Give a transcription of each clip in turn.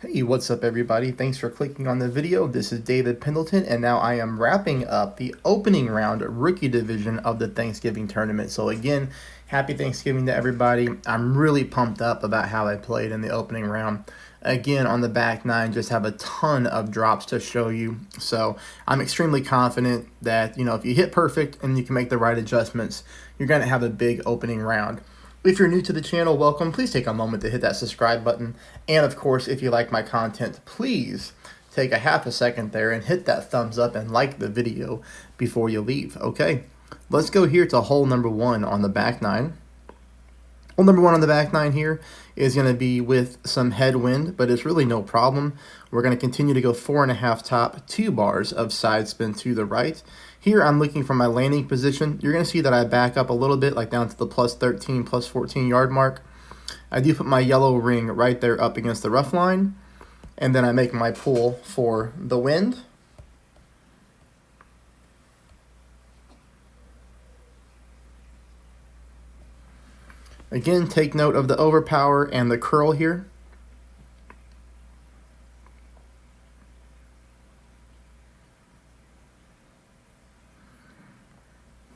Hey, what's up everybody? Thanks for clicking on the video. This is David Pendleton, and now I am wrapping up the opening round rookie division of the Thanksgiving tournament. So again, happy Thanksgiving to everybody. I'm really pumped up about how I played in the opening round. Again, on the back nine, just have a ton of drops to show you. So I'm extremely confident that, if you hit perfect and you can make the right adjustments, you're going to have a big opening round. If you're new to the channel, welcome. Please take a moment to hit that subscribe button. And of course, if you like my content, please take a half a second there and hit that thumbs up and like the video before you leave. Okay, let's go here to hole number one on the back nine. Hole number one on the back nine here is going to be with some headwind, but it's really no problem. We're going to continue to go 4.5 top, 2 bars of side spin to the right. Here I'm looking for my landing position. You're going to see that I back up a little bit, like down to the plus 13, plus 14 yard mark. I do put my yellow ring right there up against the rough line, and then I make my pull for the wind. Again, take note of the overpower and the curl here.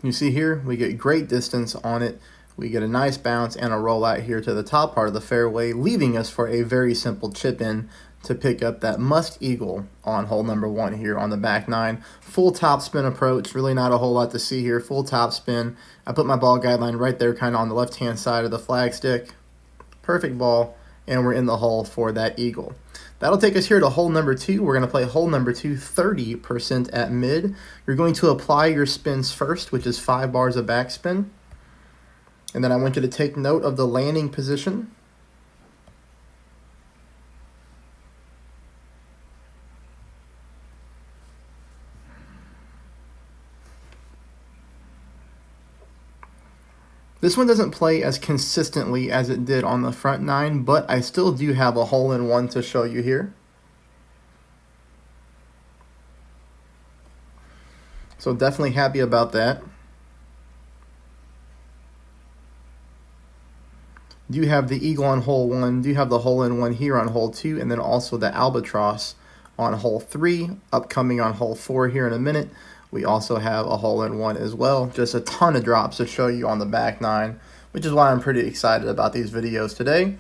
You see here, we get great distance on it. We get a nice bounce and a rollout here to the top part of the fairway, leaving us for a very simple chip in to pick up that musk eagle on hole number one here on the back nine. Full top spin approach, really not a whole lot to see here. Full top spin. I put my ball guideline right there, kind of on the left-hand side of the flagstick. Perfect ball, and we're in the hole for that eagle. That'll take us here to hole number two. We're going to play hole number two 30% at mid. You're going to apply your spins first, which is 5 bars of backspin. And then I want you to take note of the landing position. This one doesn't play as consistently as it did on the front nine, but I still do have a hole-in-one to show you here. So definitely happy about that. Do have the eagle on hole one, do have the hole-in-one here on hole two, and then also the albatross on hole three, upcoming on hole four here in a minute. We also have a hole-in-one as well. Just a ton of drops to show you on the back nine, which is why I'm pretty excited about these videos today.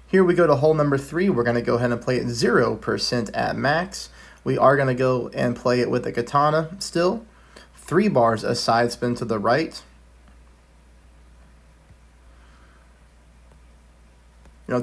Here we go to hole number three. We're going to go ahead and play it 0% at max. We are going to go and play it with a katana still. 3 bars a side spin to the right.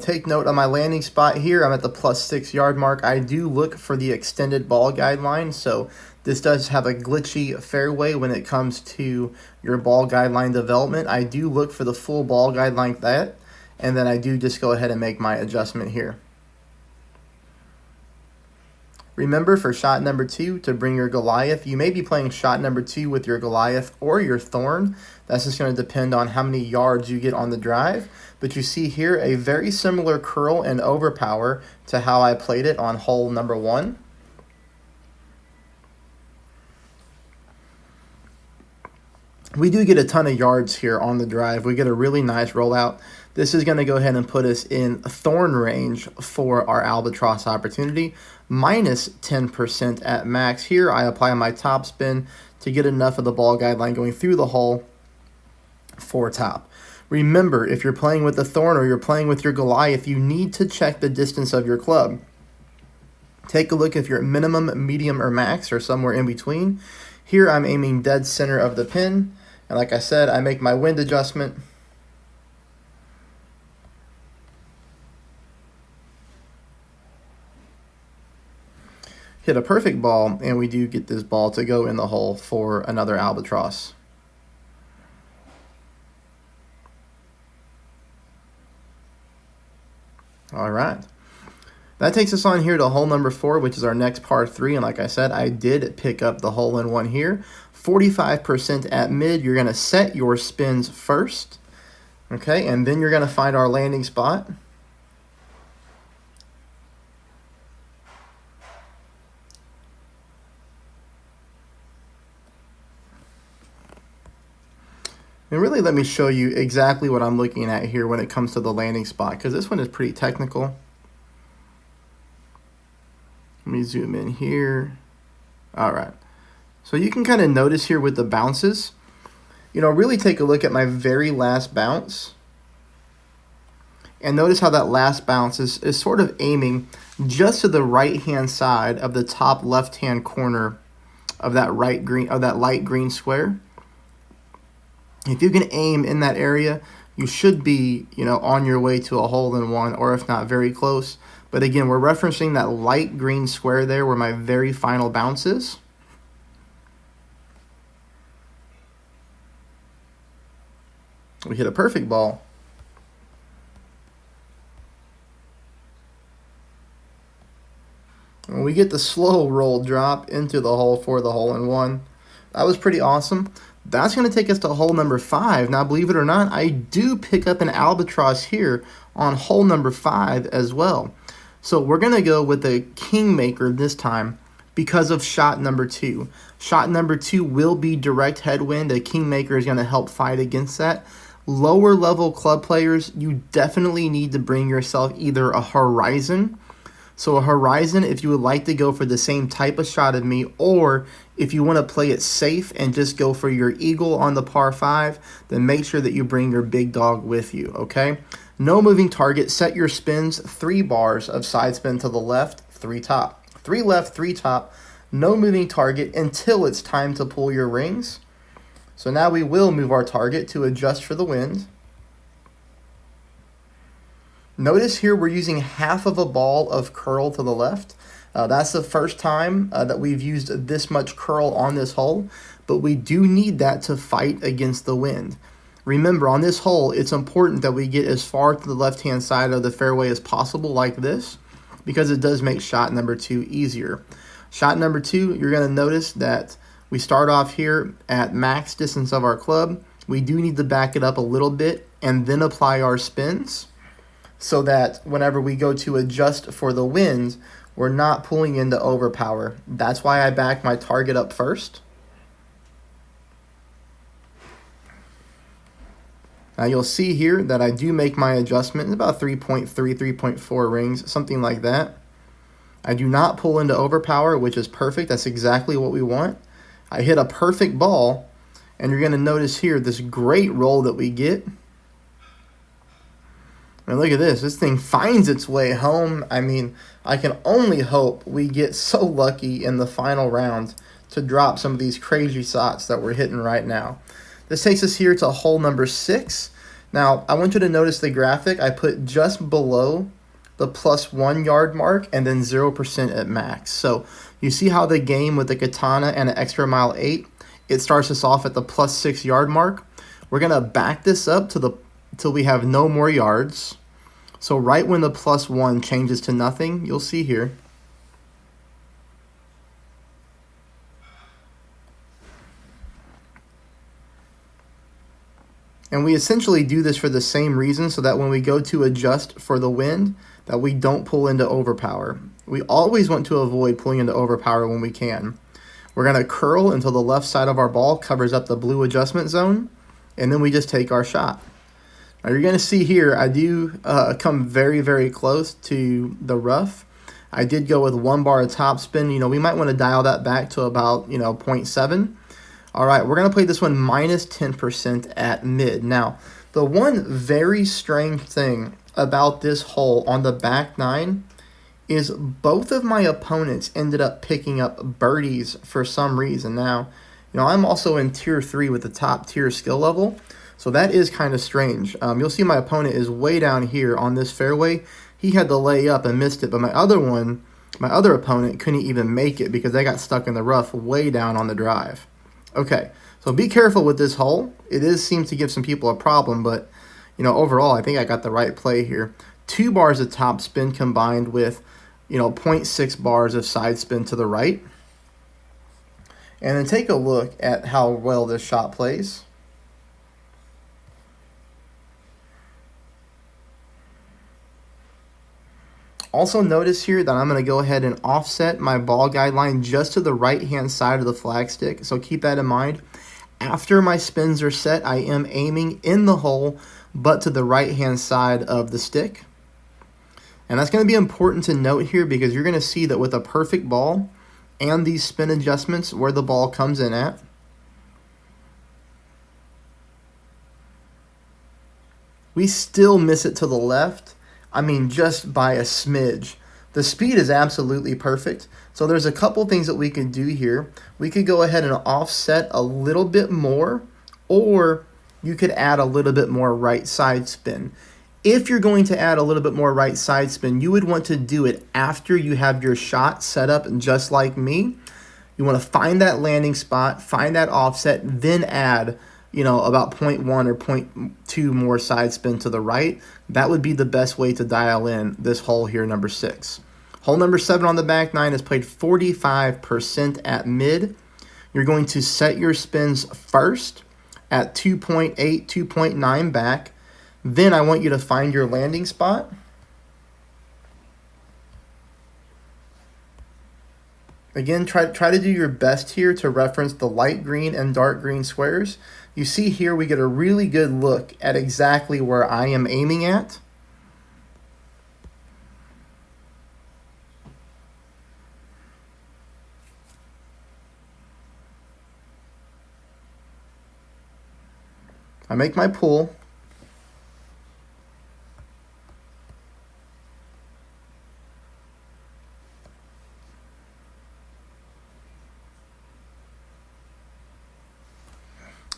Take note of my landing spot here. I'm at the plus 6 yard mark. I do look for the extended ball guideline, so this does have a glitchy fairway when it comes to your ball guideline development. I do look for the full ball guide like that, and then I do just go ahead and make my adjustment here. Remember, for shot number two, to bring your Goliath, you may be playing shot number two with your Goliath or your Thorn. That's just going to depend on how many yards you get on the drive. But you see here a very similar curl and overpower to how I played it on hole number one. We do get a ton of yards here on the drive. We get a really nice rollout. This is going to go ahead and put us in thorn range for our albatross opportunity. Minus 10% at max. Here I apply my top spin to get enough of the ball guideline going through the hole for top. Remember, if you're playing with the Thorn or you're playing with your Goliath, you need to check the distance of your club. Take a look if you're at minimum, medium, or max, or somewhere in between. Here I'm aiming dead center of the pin, and like I said, I make my wind adjustment. Hit a perfect ball, and we do get this ball to go in the hole for another albatross. All right. That takes us on here to hole number four, which is our next par three. And like I said, I did pick up the hole-in-one here. 45% at mid. You're going to set your spins first. Okay, and then you're going to find our landing spot. And really let me show you exactly what I'm looking at here when it comes to the landing spot, because this one is pretty technical. Let me zoom in here. All right. So you can kind of notice here with the bounces, really take a look at my very last bounce. And notice how that last bounce is sort of aiming just to the right-hand side of the top left-hand corner of that light green square. If you can aim in that area, you should be, on your way to a hole-in-one, or if not, very close. But again, we're referencing that light green square there where my very final bounce is. We hit a perfect ball. And we get the slow roll drop into the hole for the hole-in-one. That was pretty awesome. That's going to take us to hole number 5. Now, believe it or not, I do pick up an albatross here on hole number 5 as well. So we're going to go with a kingmaker this time because of shot number 2. Shot number 2 will be direct headwind. A kingmaker is going to help fight against that. Lower level club players, you definitely need to bring yourself either a horizon. So a horizon if you would like to go for the same type of shot of me, or if you want to play it safe and just go for your eagle on the par 5, then make sure that you bring your big dog with you, okay? No moving target. Set your spins 3 bars of side spin to the left, 3 top. 3 left, 3 top. No moving target until it's time to pull your rings. So now we will move our target to adjust for the wind. Notice here we're using half of a ball of curl to the left. That's the first time that we've used this much curl on this hole, but we do need that to fight against the wind. Remember, on this hole, it's important that we get as far to the left-hand side of the fairway as possible like this, because it does make shot number 2 easier. Shot number 2, you're going to notice that we start off here at max distance of our club. We do need to back it up a little bit and then apply our spins, so that whenever we go to adjust for the wind, we're not pulling into overpower. That's why I back my target up first. Now you'll see here that I do make my adjustment. It's about 3.3, 3.4 rings, something like that. I do not pull into overpower, which is perfect. That's exactly what we want. I hit a perfect ball, and you're going to notice here this great roll that we get. And look at this. This thing finds its way home. I mean, I can only hope we get so lucky in the final round to drop some of these crazy shots that we're hitting right now. This takes us here to hole number 6. Now, I want you to notice the graphic. I put just below the +1 yard mark and then 0% at max. So you see how the game with the katana and an extra mile 8, it starts us off at the +6 yard mark. We're going to back this up to till we have no more yards. So right when the +1 changes to nothing, you'll see here. And we essentially do this for the same reason, so that when we go to adjust for the wind, that we don't pull into overpower. We always want to avoid pulling into overpower when we can. We're going to curl until the left side of our ball covers up the blue adjustment zone, and then we just take our shot. Now you're going to see here, I do come very, very close to the rough. I did go with 1 bar of top spin. We might want to dial that back to about, 0.7. All right, we're going to play this one -10% at mid. Now, the one very strange thing about this hole on the back 9 is both of my opponents ended up picking up birdies for some reason. Now, I'm also in tier 3 with the top tier skill level, so that is kind of strange. You'll see my opponent is way down here on this fairway. He had to lay up and missed it, but my other opponent couldn't even make it because they got stuck in the rough way down on the drive. Okay, so be careful with this hole. It seems to give some people a problem, but overall, I think I got the right play here. 2 bars of top spin combined with 0.6 bars of side spin to the right. And then take a look at how well this shot plays. Also notice here that I'm going to go ahead and offset my ball guideline just to the right-hand side of the flagstick. So keep that in mind. After my spins are set, I am aiming in the hole, but to the right-hand side of the stick. And that's going to be important to note here because you're going to see that with a perfect ball and these spin adjustments where the ball comes in at, we still miss it to the left. I mean, just by a smidge. The speed is absolutely perfect. So there's a couple things that we could do here. We could go ahead and offset a little bit more, or you could add a little bit more right side spin. If you're going to add a little bit more right side spin, you would want to do it after you have your shot set up just like me. You want to find that landing spot, find that offset, then add, about 0.1 or 0.2 more side spin to the right. That would be the best way to dial in this hole here, number 6. Hole number 7 on the back 9 is played 45% at mid. You're going to set your spins first at 2.8, 2.9 back. Then I want you to find your landing spot. Again, try to do your best here to reference the light green and dark green squares. You see here we get a really good look at exactly where I am aiming at. I make my pull.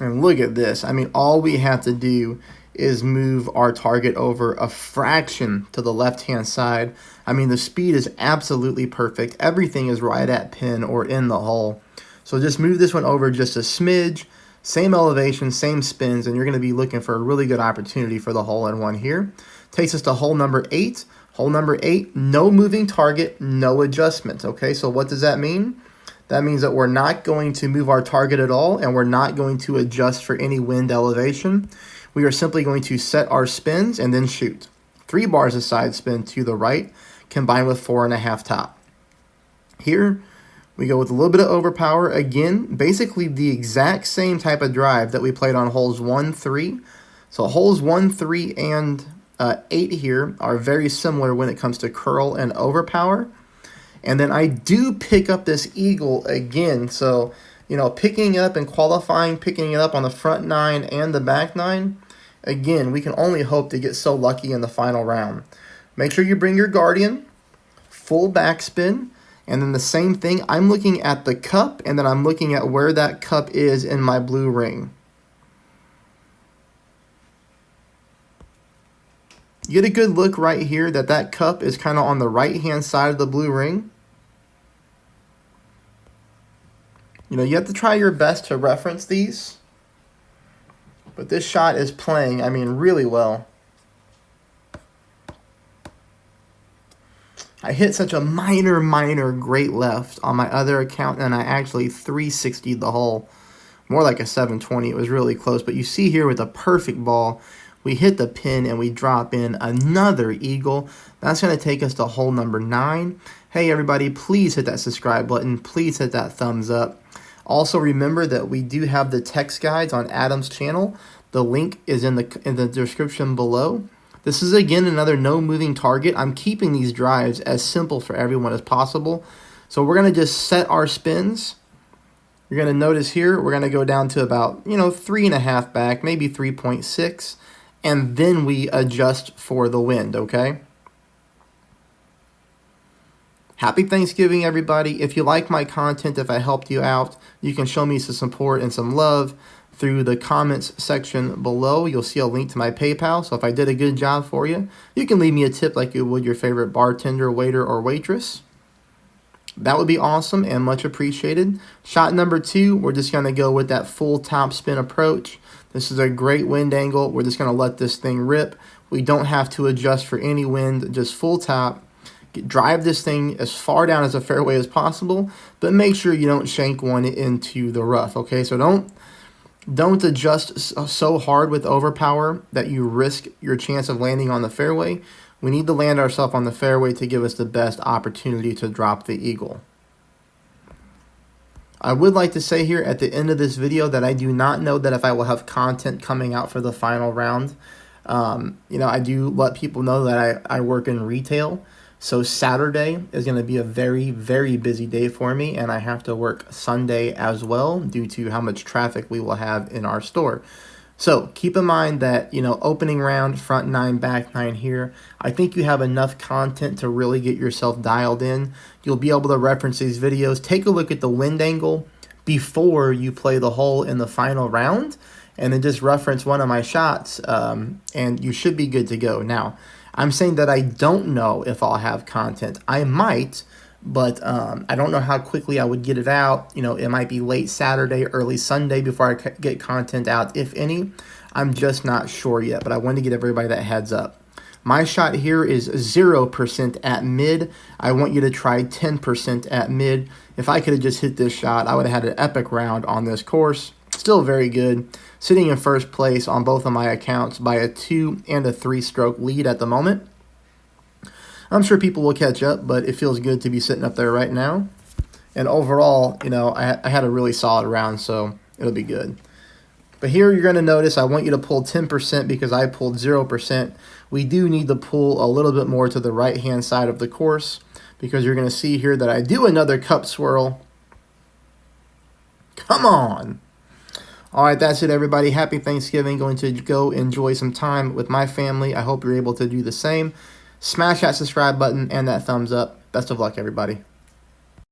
And look at this. I mean, all we have to do is move our target over a fraction to the left-hand side. I mean, the speed is absolutely perfect. Everything is right at pin or in the hole. So just move this one over just a smidge. Same elevation, same spins, and you're going to be looking for a really good opportunity for the hole-in-one here. Takes us to hole number 8. Hole number 8, no moving target, no adjustments. Okay, so what does that mean? That means that we're not going to move our target at all, and we're not going to adjust for any wind elevation. We are simply going to set our spins and then shoot. 3 bars of side spin to the right, combined with 4.5 top. Here, we go with a little bit of overpower. Again, basically the exact same type of drive that we played on holes 1, 3. So holes 1, 3, and 8 here are very similar when it comes to curl and overpower. And then I do pick up this eagle again. So, picking up and qualifying, picking it up on the front 9 and the back 9. Again, we can only hope to get so lucky in the final round. Make sure you bring your guardian, full backspin, and then the same thing. I'm looking at the cup, and then I'm looking at where that cup is in my blue ring. You get a good look right here that cup is kind of on the right-hand side of the blue ring. You have to try your best to reference these. But this shot is playing, really well. I hit such a minor great left on my other account, and I actually 360'd the hole. More like a 720. It was really close. But you see here with a perfect ball, we hit the pin and we drop in another eagle. That's going to take us to hole number 9. Hey everybody, please hit that subscribe button. Please hit that thumbs up. Also remember that we do have the text guides on Adam's channel. The link is in the description below. This is again another no moving target. I'm keeping these drives as simple for everyone as possible. So we're going to just set our spins. You're going to notice here we're going to go down to about 3.5 back, maybe 3.6. And then we adjust for the wind, okay? Happy Thanksgiving, everybody. If you like my content, if I helped you out, you can show me some support and some love through the comments section below. You'll see a link to my PayPal. So if I did a good job for you, you can leave me a tip like you would your favorite bartender, waiter, or waitress. That would be awesome and much appreciated. Shot number 2, we're just going to go with that full top spin approach. This is a great wind angle. We're just going to let this thing rip. We don't have to adjust for any wind, just full top. Drive this thing as far down as the fairway as possible, but make sure you don't shank one into the rough, okay? So don't adjust so hard with overpower that you risk your chance of landing on the fairway. We need to land ourselves on the fairway to give us the best opportunity to drop the eagle. I would like to say here at the end of this video that I do not know that if I will have content coming out for the final round. I do let people know that I work in retail. So Saturday is going to be a very, very busy day for me, and I have to work Sunday as well due to how much traffic we will have in our store. So keep in mind that, opening round, front 9, back 9 here, I think you have enough content to really get yourself dialed in. You'll be able to reference these videos. Take a look at the wind angle before you play the hole in the final round, and then just reference one of my shots, and you should be good to go. Now, I'm saying that I don't know if I'll have content. I might, but I don't know how quickly I would get it out. It might be late Saturday, early Sunday before I get content out, if any. I'm just not sure yet, but I wanted to get everybody that heads up. My shot here is 0% at mid. I want you to try 10% at mid. If I could have just hit this shot, I would have had an epic round on this course. Still very good. Sitting in first place on both of my accounts by a 2 and a 3 stroke lead at the moment. I'm sure people will catch up, but it feels good to be sitting up there right now. And overall, I had a really solid round, so it'll be good. But here you're going to notice I want you to pull 10% because I pulled 0%. We do need to pull a little bit more to the right-hand side of the course because you're going to see here that I do another cup swirl. Come on. All right, that's it, everybody. Happy Thanksgiving. Going to go enjoy some time with my family. I hope you're able to do the same. Smash that subscribe button and that thumbs up. Best of luck, everybody.